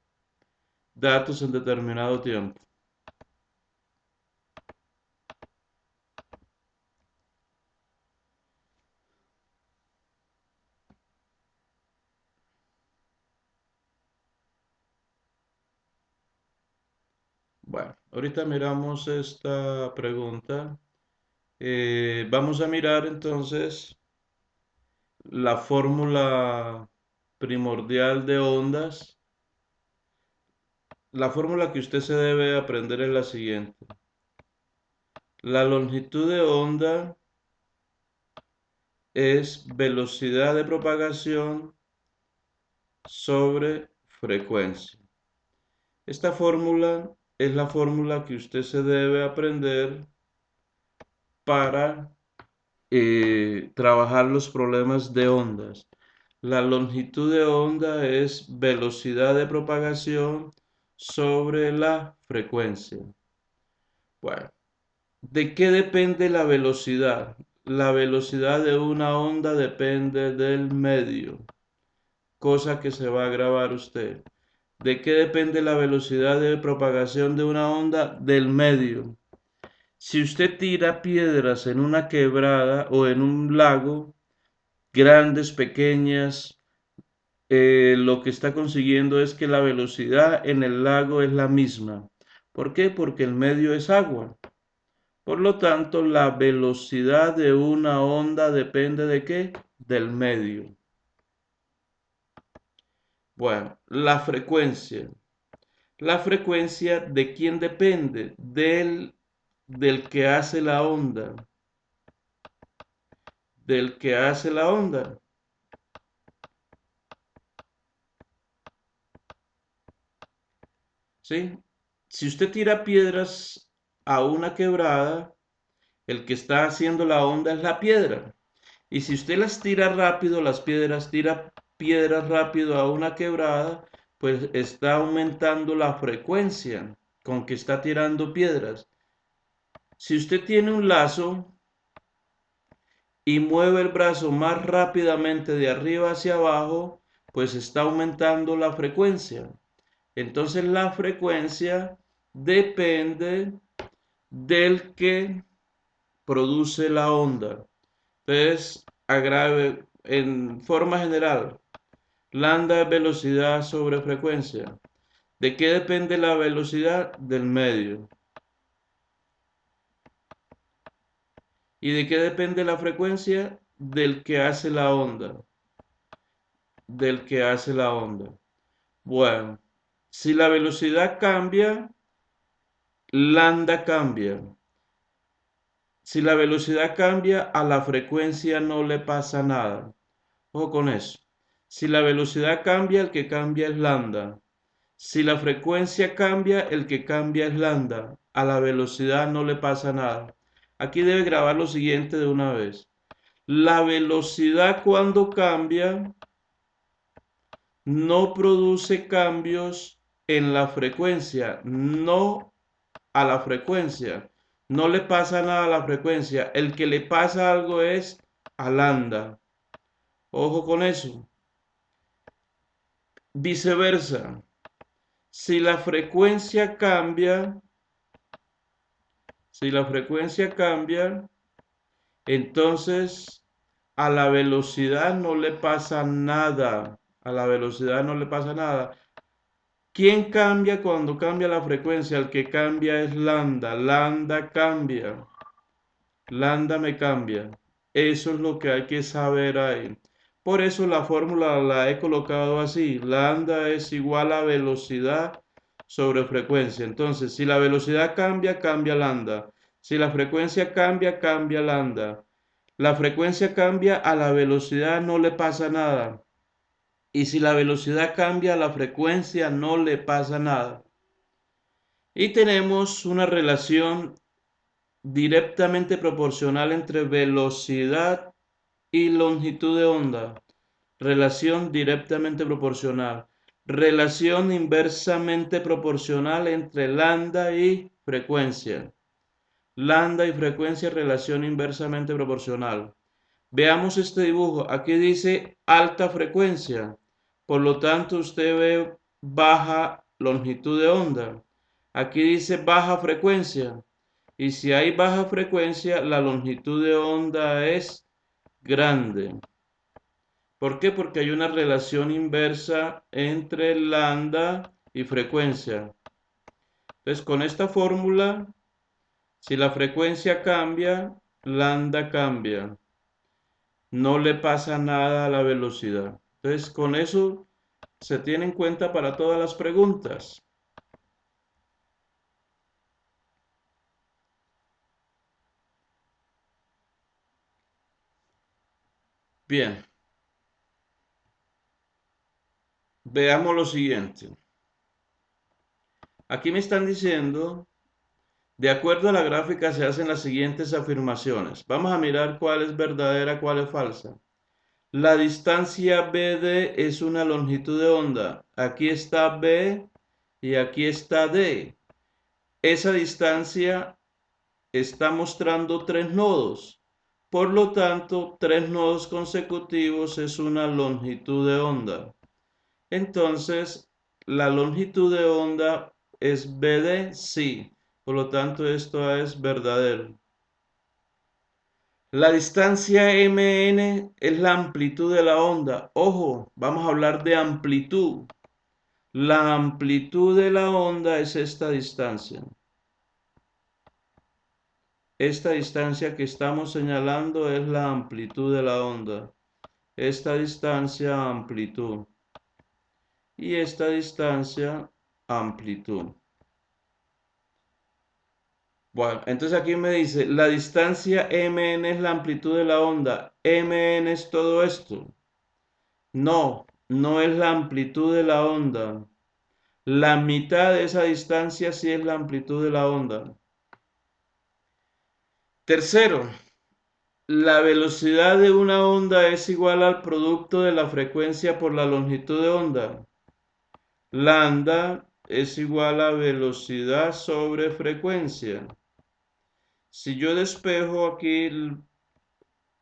datos en determinado tiempo. Bueno, ahorita miramos esta pregunta. Vamos a mirar entonces la fórmula primordial de ondas. La fórmula que usted se debe aprender es la siguiente. La longitud de onda es velocidad de propagación sobre frecuencia. Esta fórmula es la fórmula que usted se debe aprender para trabajar los problemas de ondas. La longitud de onda es velocidad de propagación sobre la frecuencia. Bueno, ¿de qué depende la velocidad? La velocidad de una onda depende del medio, cosa que se va a grabar usted. ¿De qué depende la velocidad de propagación de una onda? Del medio. Si usted tira piedras en una quebrada o en un lago, grandes, pequeñas, lo que está consiguiendo es que la velocidad en el lago es la misma. ¿Por qué? Porque el medio es agua. Por lo tanto, la velocidad de una onda depende ¿de qué? Del medio. Bueno, la frecuencia. La frecuencia ¿de quién depende? Del que hace la onda. Del que hace la onda. ¿sí? Si usted tira piedras a una quebrada, el que está haciendo la onda es la piedra. Y si usted las tira rápido, tira piedras rápido a una quebrada, pues está aumentando la frecuencia con que está tirando piedras. Si usted tiene un lazo y mueve el brazo más rápidamente de arriba hacia abajo, pues está aumentando la frecuencia. Entonces la frecuencia depende del que produce la onda. Entonces, agrave en forma general, lambda es velocidad sobre frecuencia. ¿De qué depende la velocidad? Del medio. ¿Y de qué depende la frecuencia? Del que hace la onda. Del que hace la onda. Bueno, si la velocidad cambia, lambda cambia. Si la velocidad cambia, a la frecuencia no le pasa nada. Ojo con eso. Si la velocidad cambia, el que cambia es lambda. Si la frecuencia cambia, el que cambia es lambda. A la velocidad no le pasa nada. Aquí debe grabar lo siguiente de una vez. La velocidad cuando cambia no produce cambios en la frecuencia, no a la frecuencia. No le pasa nada a la frecuencia. El que le pasa algo es a lambda. Ojo con eso. Viceversa. Si la frecuencia cambia, si la frecuencia cambia, entonces a la velocidad no le pasa nada. A la velocidad no le pasa nada. ¿Quién cambia cuando cambia la frecuencia? El que cambia es lambda. Lambda cambia. Lambda me cambia. Eso es lo que hay que saber ahí. Por eso la fórmula la he colocado así. Lambda es igual a velocidad sobre frecuencia. Entonces, si la velocidad cambia, cambia lambda. Si la frecuencia cambia, cambia lambda. La frecuencia cambia, a la velocidad no le pasa nada. Y si la velocidad cambia, a la frecuencia no le pasa nada. Y tenemos una relación directamente proporcional entre velocidad y longitud de onda. Relación directamente proporcional. Relación inversamente proporcional entre lambda y frecuencia. Lambda y frecuencia, relación inversamente proporcional. Veamos este dibujo. Aquí dice alta frecuencia. Por lo tanto, usted ve baja longitud de onda. Aquí dice baja frecuencia. Y si hay baja frecuencia, la longitud de onda es grande. ¿Por qué? Porque hay una relación inversa entre lambda y frecuencia. Entonces, con esta fórmula, si la frecuencia cambia, lambda cambia. No le pasa nada a la velocidad. Entonces, con eso se tiene en cuenta para todas las preguntas. Bien, veamos lo siguiente. Aquí me están diciendo, de acuerdo a la gráfica se hacen las siguientes afirmaciones. Vamos a mirar cuál es verdadera, cuál es falsa. La distancia BD es una longitud de onda. Aquí está B y aquí está D. Esa distancia está mostrando tres nodos. Por lo tanto, tres nodos consecutivos es una longitud de onda. Entonces, la longitud de onda es BD, sí. Por lo tanto, esto es verdadero. La distancia MN es la amplitud de la onda. Ojo, vamos a hablar de amplitud. La amplitud de la onda es esta distancia. Esta distancia que estamos señalando es la amplitud de la onda. Esta distancia, amplitud. Y esta distancia, amplitud. Bueno, entonces aquí me dice, la distancia MN es la amplitud de la onda. MN es todo esto. No, no es la amplitud de la onda. La mitad de esa distancia sí es la amplitud de la onda. Tercero, la velocidad de una onda es igual al producto de la frecuencia por la longitud de onda. Lambda es igual a velocidad sobre frecuencia. Si yo despejo aquí,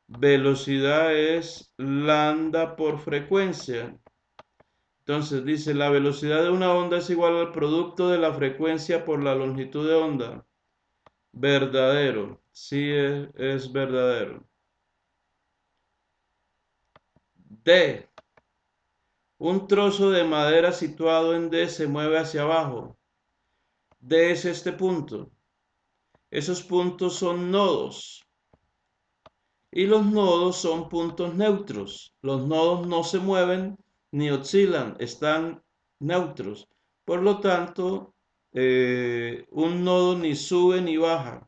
velocidad es lambda por frecuencia. Entonces dice, la velocidad de una onda es igual al producto de la frecuencia por la longitud de onda. Verdadero, sí es verdadero. D. Un trozo de madera situado en D se mueve hacia abajo. D es este punto. Esos puntos son nodos. Y los nodos son puntos neutros. Los nodos no se mueven ni oscilan, están neutros. Por lo tanto, un nodo ni sube ni baja.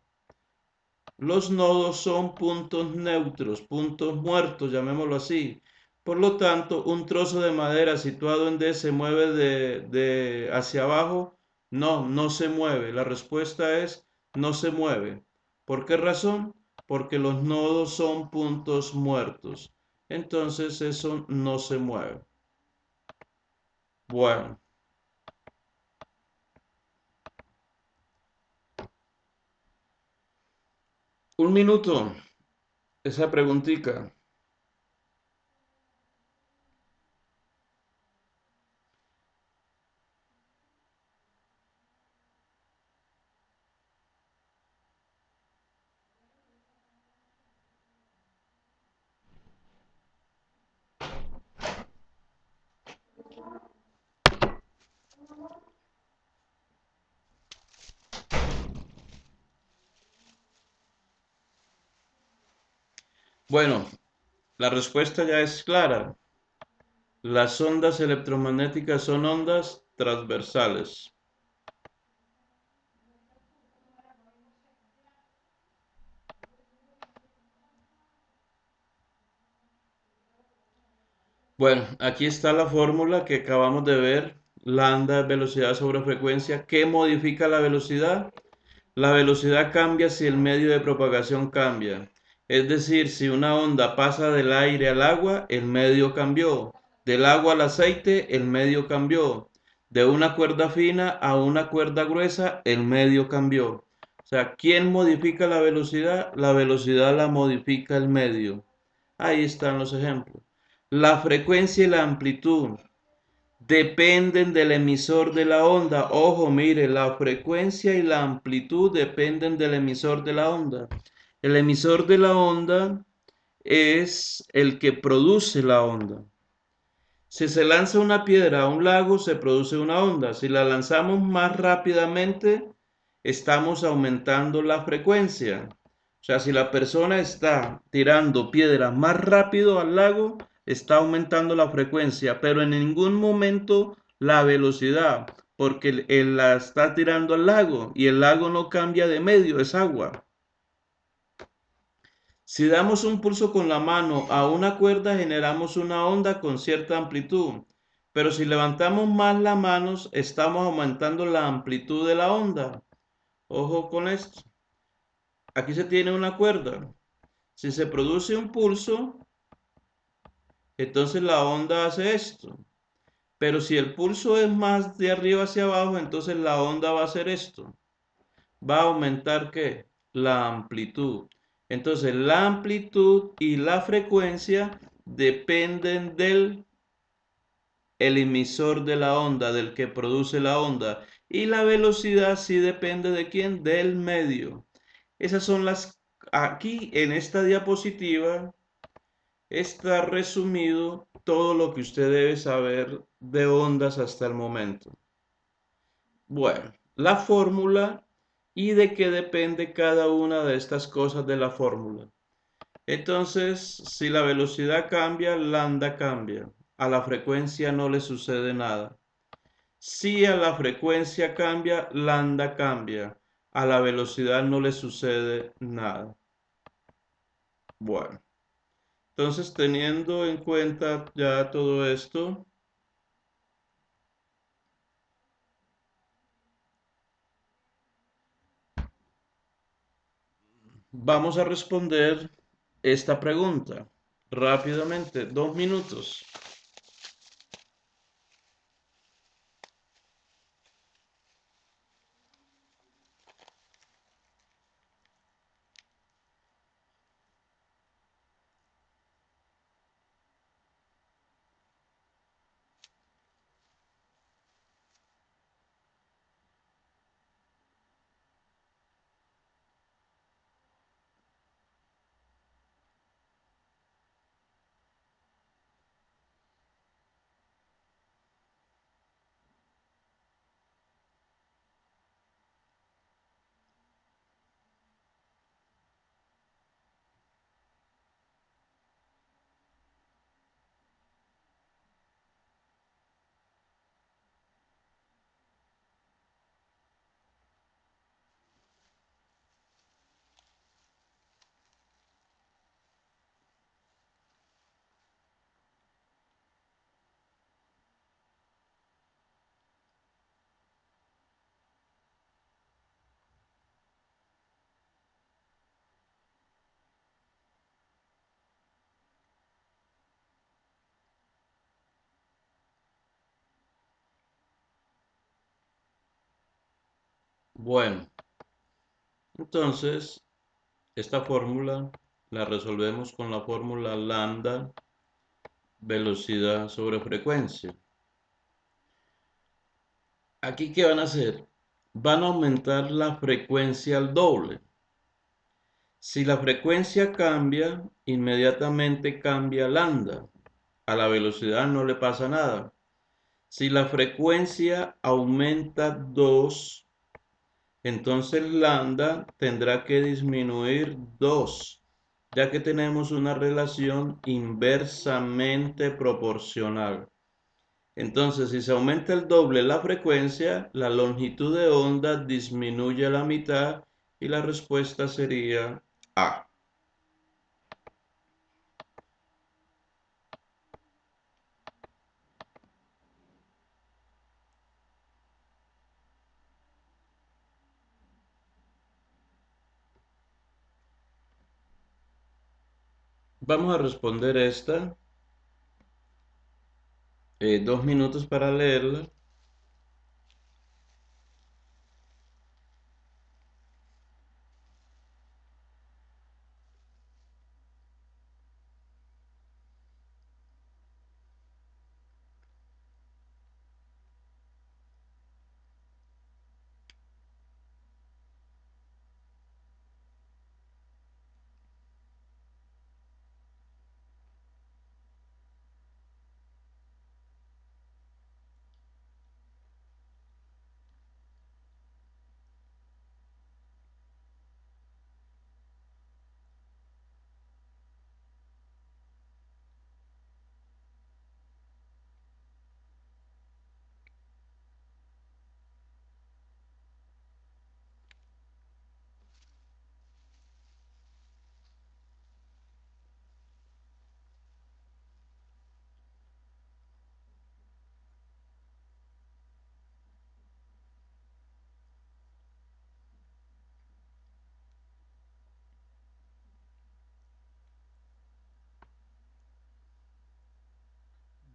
Los nodos son puntos neutros, puntos muertos, llamémoslo así. Por lo tanto, un trozo de madera situado en D se mueve de hacia abajo. No, no se mueve. La respuesta es no se mueve. ¿Por qué razón? Porque los nodos son puntos muertos. Entonces eso no se mueve. Bueno, un minuto. Esa preguntita. Bueno, la respuesta ya es clara. Las ondas electromagnéticas son ondas transversales. Bueno, aquí está la fórmula que acabamos de ver. Lambda es velocidad sobre frecuencia. ¿Qué modifica la velocidad? La velocidad cambia si el medio de propagación cambia. Es decir, si una onda pasa del aire al agua, el medio cambió. Del agua al aceite, el medio cambió. De una cuerda fina a una cuerda gruesa, el medio cambió. O sea, ¿quién modifica la velocidad? La velocidad la modifica el medio. Ahí están los ejemplos. La frecuencia y la amplitud dependen del emisor de la onda. Ojo, mire, la frecuencia y la amplitud dependen del emisor de la onda. El emisor de la onda es el que produce la onda. Si se lanza una piedra a un lago, se produce una onda. Si la lanzamos más rápidamente, estamos aumentando la frecuencia. O sea, si la persona está tirando piedras más rápido al lago, está aumentando la frecuencia, pero en ningún momento la velocidad, porque él la está tirando al lago y el lago no cambia de medio, es agua. Si damos un pulso con la mano a una cuerda, generamos una onda con cierta amplitud. Pero si levantamos más las manos, estamos aumentando la amplitud de la onda. Ojo con esto. Aquí se tiene una cuerda. Si se produce un pulso, entonces la onda hace esto. Pero si el pulso es más de arriba hacia abajo, entonces la onda va a hacer esto. Va a aumentar ¿qué? La amplitud. Entonces la amplitud y la frecuencia dependen del emisor de la onda, del que produce la onda. Y la velocidad sí depende de quién, del medio. Esas son aquí en esta diapositiva está resumido todo lo que usted debe saber de ondas hasta el momento. Bueno, la fórmula y de qué depende cada una de estas cosas de la fórmula. Entonces, si la velocidad cambia, lambda cambia. A la frecuencia no le sucede nada. Si a la frecuencia cambia, lambda cambia. A la velocidad no le sucede nada. Bueno, entonces teniendo en cuenta ya todo esto, Vamos a responder esta pregunta rápidamente, 2 minutos. Bueno, entonces esta fórmula la resolvemos con la fórmula lambda velocidad sobre frecuencia. Aquí, ¿qué van a hacer? Van a aumentar la frecuencia al doble. Si la frecuencia cambia, inmediatamente cambia lambda. A la velocidad no le pasa nada. Si la frecuencia aumenta 2, entonces lambda tendrá que disminuir 2, ya que tenemos una relación inversamente proporcional. Entonces, si se aumenta el doble la frecuencia, la longitud de onda disminuye a la mitad y la respuesta sería A. Vamos a responder esta. 2 minutos para leerla.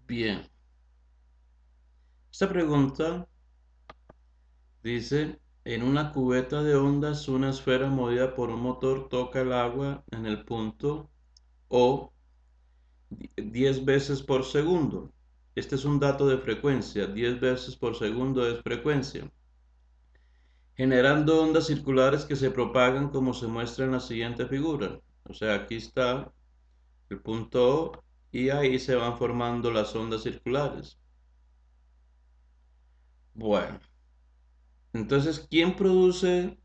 Bien. Esta pregunta dice, en una cubeta de ondas, una esfera movida por un motor toca el agua en el punto O 10 veces por segundo. Este es un dato de frecuencia. 10 veces por segundo es frecuencia, generando ondas circulares que se propagan como se muestra en la siguiente figura. O sea, aquí está el punto O y ahí se van formando las ondas circulares. Bueno, entonces, ¿quién produce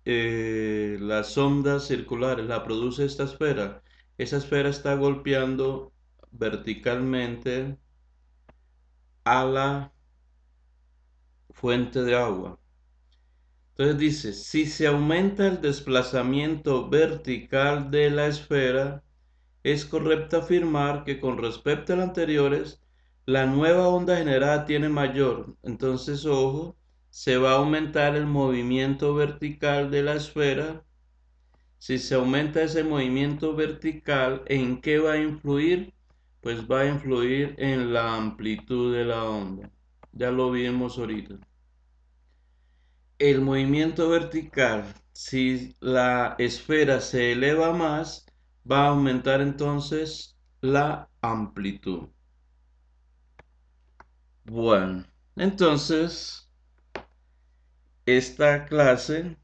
las ondas circulares? La produce esta esfera. Esa esfera está golpeando verticalmente a la fuente de agua. Entonces dice, si se aumenta el desplazamiento vertical de la esfera, es correcto afirmar que con respecto a las anteriores, la nueva onda generada tiene mayor. Entonces, ojo, se va a aumentar el movimiento vertical de la esfera Si se aumenta ese movimiento vertical, ¿en qué va a influir? Pues va a influir en la amplitud de la onda. Ya lo vimos ahorita. El movimiento vertical, si la esfera se eleva más, va a aumentar entonces la amplitud. Bueno, entonces esta clase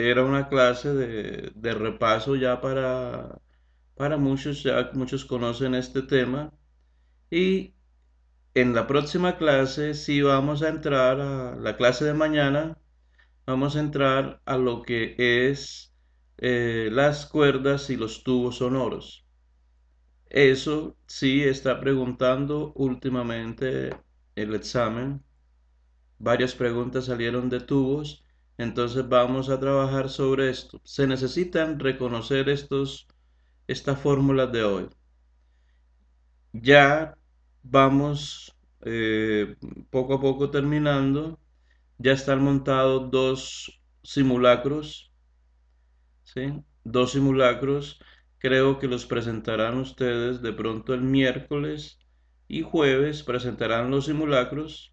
era una clase de repaso ya para muchos, ya muchos conocen este tema. Y en la próxima clase sí vamos a entrar a la clase de mañana, vamos a entrar a lo que es las cuerdas y los tubos sonoros. Eso sí está preguntando últimamente el examen. Varias preguntas salieron de tubos, entonces vamos a trabajar sobre esto. Se necesitan reconocer estas fórmulas de hoy. Ya vamos poco a poco terminando. Ya están montados dos simulacros, ¿sí? Dos simulacros. Creo que los presentarán ustedes de pronto el miércoles y jueves presentarán los simulacros.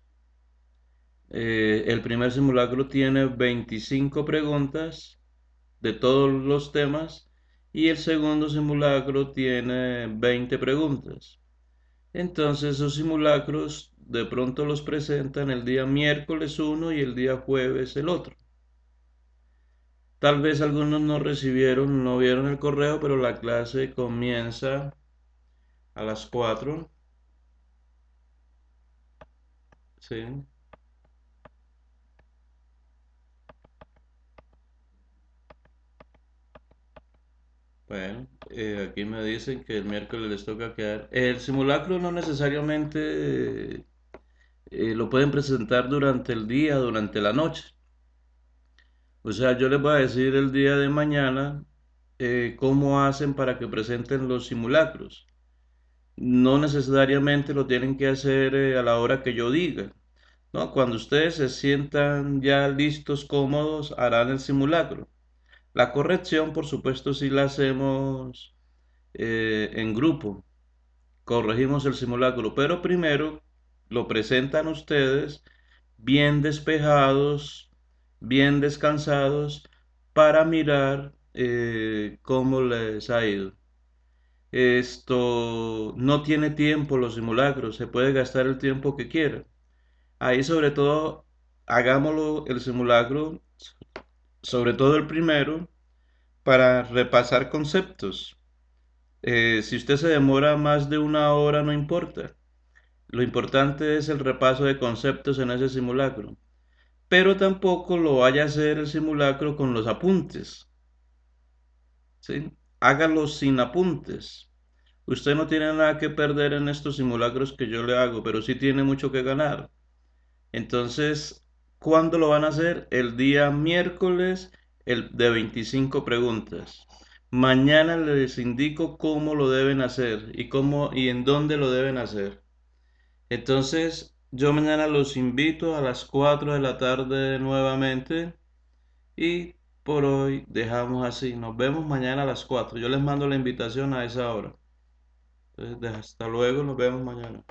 El primer simulacro tiene 25 preguntas de todos los temas y el segundo simulacro tiene 20 preguntas. Entonces esos simulacros de pronto los presentan el día miércoles uno y el día jueves el otro. Tal vez algunos no recibieron, no vieron el correo, pero la clase comienza a las 4. ¿Sí? Bueno, aquí me dicen que el miércoles les toca quedar. El simulacro no necesariamente lo pueden presentar durante el día, durante la noche. O sea, yo les voy a decir el día de mañana cómo hacen para que presenten los simulacros. No necesariamente lo tienen que hacer a la hora que yo diga, ¿no? Cuando ustedes se sientan ya listos, cómodos, harán el simulacro. La corrección, por supuesto, sí la hacemos en grupo. Corregimos el simulacro, pero primero lo presentan ustedes bien despejados, bien descansados, para mirar cómo les ha ido. Esto no tiene tiempo los simulacros, se puede gastar el tiempo que quiera. Ahí sobre todo, hagámoslo el simulacro, sobre todo el primero, para repasar conceptos. Si usted se demora más de una hora, no importa. Lo importante es el repaso de conceptos en ese simulacro. Pero tampoco lo vaya a hacer el simulacro con los apuntes, ¿sí? Hágalo sin apuntes. Usted no tiene nada que perder en estos simulacros que yo le hago, pero sí tiene mucho que ganar. Entonces, ¿cuándo lo van a hacer? El día miércoles, el de 25 preguntas. Mañana les indico cómo lo deben hacer y cómo y en dónde lo deben hacer. Entonces, yo mañana los invito a las 4 de la tarde nuevamente y por hoy dejamos así. Nos vemos mañana a las 4. Yo les mando la invitación a esa hora. Entonces, hasta luego, nos vemos mañana.